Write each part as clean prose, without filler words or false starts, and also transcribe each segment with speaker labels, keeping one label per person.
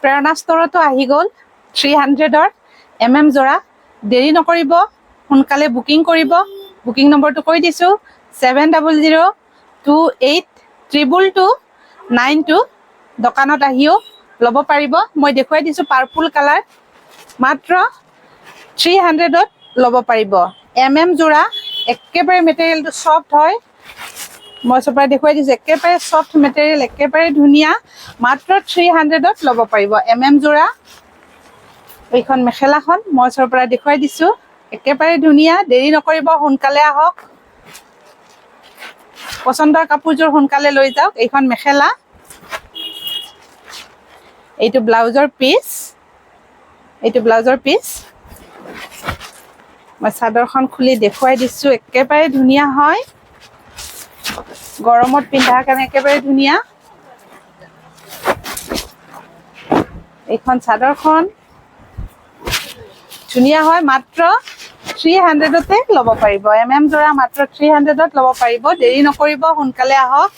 Speaker 1: প্ৰেৰণা ষ্টৰতো আহি গ'ল 300ৰ জোৰা। দেৰি নকৰিব, সোনকালে বুকিং কৰিব। বুকিং নম্বৰটো কৈ দিছোঁ 7002822292। দোকানত আহিও ল'ব পাৰিব। মই দেখুৱাই দিছোঁ পাৰ্পল কালাৰ, মাত্ৰ 300ত ল'ব পাৰিব। জোৰা, একেবাৰে মেটেৰিয়েলটো চফ্ট হয়। মই চবৰে দেখুৱাই দিছোঁ, একেবাৰে চফ্ট মেটেৰিয়েল, একেবাৰে ধুনীয়া। মাত্ৰ 300ত ল'ব পাৰিব জোৰা। এইখন মেখেলাখন মই ওচৰৰ পৰা দেখুৱাই দিছোঁ, একেবাৰে ধুনীয়া। দেৰি নকৰিব, সোনকালে আহক। পচন্দৰ কাপোৰযোৰ সোনকালে লৈ যাওক। এইখন মেখেলা, এইটো ব্লাউজৰ পিচ, এইটো ব্লাউজৰ পিচ। মই চাদৰখন খুলি দেখুৱাই দিছোঁ, একেবাৰে ধুনীয়া হয়। গৰমত পিন্ধাৰ কাৰণে একেবাৰে ধুনীয়া। এইখন চাদৰখন ধুনীয়া হয়। মাত্ৰ 300তে ল'ব পাৰিব। জোৰা মাত্ৰ 300ত ল'ব পাৰিব। দেৰি নকৰিব, সোনকালে আহক।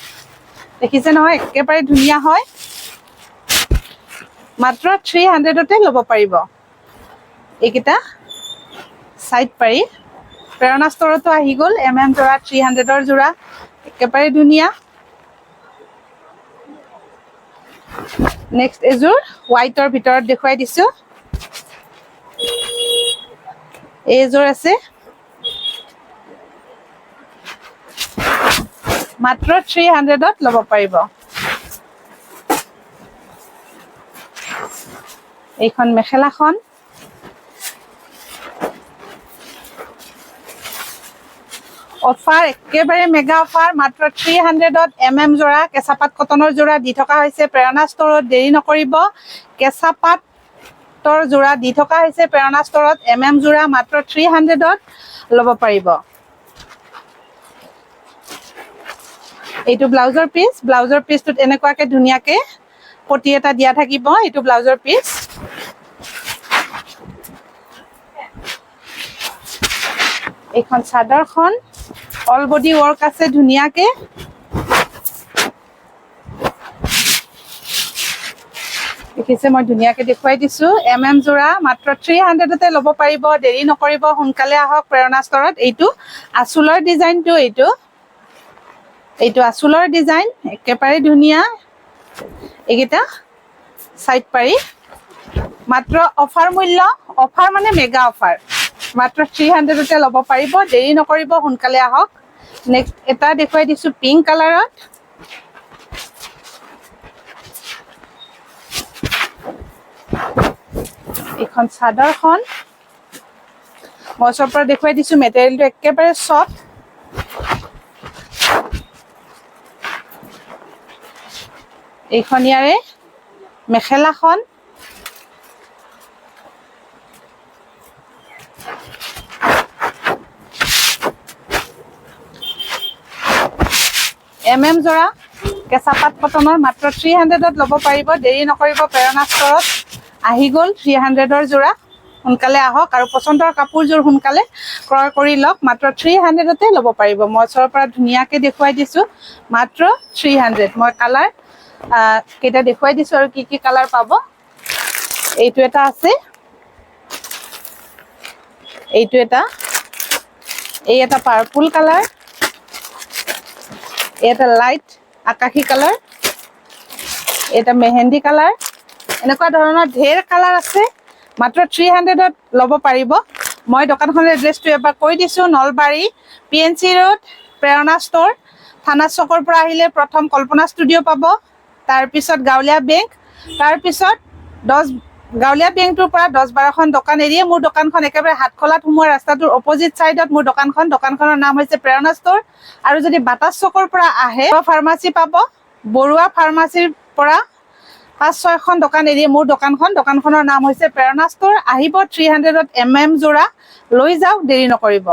Speaker 1: দেখিছে নহয়, একেবাৰে ধুনীয়া হয়। মাত্ৰ 300তে ল'ব পাৰিব। এইকেইটা চাইড পাৰি। প্ৰেৰণা ষ্টৰতো আহি গ'ল জোৰা, 300ৰ জোৰা, একেবাৰে ধুনীয়া। নেক্সট এযোৰ হোৱাইটৰ ভিতৰত দেখুৱাই দিছোঁ। এইযোৰ আছে মাত্ৰ 300ত ল'ব পাৰিব। এইখন মেখেলাখন অফাৰ, একেবাৰে মেগা অফাৰ। মাত্ৰ 300ত জোৰা, কেঁচা পাট কটনৰ জোৰা দি থকা হৈছে প্ৰেৰণা ষ্টৰত। দেৰি নকৰিব, কেঁচা পাটৰ জোৰা দি থকা হৈছে প্ৰেৰণা ষ্টৰত। জোৰা মাত্ৰ 300ত ল'ব পাৰিব। এইটো ব্লাউজৰ পিচ, ব্লাউজৰ পিচটোত এনেকুৱাকে ধুনীয়াকে পটি এটা দিয়া থাকিব। এইটো ব্লাউজৰ পিচ। এইখন চাদৰখন অল বডি ৱৰ্ক আছে ধুনীয়াকে। দেখিছে, মই ধুনীয়াকে দেখুৱাই দিছোঁ। জোৰা মাত্ৰ 300তে ল'ব পাৰিব। দেৰি নকৰিব, সোনকালে আহক প্ৰেৰণা ষ্টৰত। এইটো আঁচলৰ ডিজাইনটো, এইটো আঁচলৰ ডিজাইন, একেবাৰে ধুনীয়া। এইকেইটা চাইড পাৰি। মাত্ৰ অফাৰ মূল্য, অফাৰ মানে মেগা অফাৰ। মাত্ৰ 300তে ল'ব পাৰিব। দেৰি নকৰিব, সোনকালে আহক। নেক্সট এটা দেখুৱাই দিছোঁ পিংক কালাৰত। এইখন চাদৰখন মই ওচৰৰ পৰা দেখুৱাই দিছোঁ, মেটেৰিয়েলটো একেবাৰে চফ্ট। এইখন ইয়াৰে মেখেলাখন জোৰা, কেঁচা পাট কটনৰ, মাত্ৰ 300ত ল'ব পাৰিব। দেৰি নকৰিব, প্ৰেৰণা ষ্টৰত আহি গ'ল 300ৰ জোৰা। সোনকালে আহক আৰু পচন্দৰ কাপোৰযোৰ সোনকালে ক্ৰয় কৰি লওক। মাত্ৰ 300তে ল'ব পাৰিব। মই ওচৰৰ পৰা ধুনীয়াকে দেখুৱাই দিছোঁ, মাত্ৰ 300। মই কালাৰ কেইটা দেখুৱাই দিছোঁ আৰু কি কি কালাৰ পাব। এইটো এটা আছে, এইটো এটা, এই এটা পাৰ্পল কালাৰ, এটা লাইট আকাশী কালাৰ, এটা মেহেন্দি কালাৰ। এনেকুৱা ধৰণৰ ঢেৰ কালাৰ আছে। মাত্ৰ 300ত ল'ব পাৰিব। মই দোকানখনৰ এড্ৰেছটো এবাৰ কৈ দিছোঁ, নলবাৰী PNC ৰোড, প্ৰেৰণা ষ্টৰ। থানা চকৰ পৰা আহিলে প্ৰথম কল্পনা ষ্টুডিঅ' পাব, তাৰপিছত গাঁৱলীয়া বেংক, তাৰপিছত গাঁৱলীয়া বেংকটোৰ পৰা 10-12খন দোকান এৰিয়ে মোৰ দোকানখন একেবাৰে হাটখোলাত সোমোৱা ৰাস্তাটোৰ অপজিট চাইডত মোৰ দোকানখন। দোকানখনৰ নাম হৈছে প্ৰেৰণা ষ্টৰ। আৰু যদি বাটাচ চকৰ পৰা আহে, ফাৰ্মাচী পাব। বৰুৱা ফাৰ্মাচীৰ পৰা 5-6খন দোকান এৰিয়ে মোৰ দোকানখন। দোকানখনৰ নাম হৈছে প্ৰেৰণা ষ্টৰ। আহিব 300ত জোৰা, লৈ যাওক, দেৰি নকৰিব।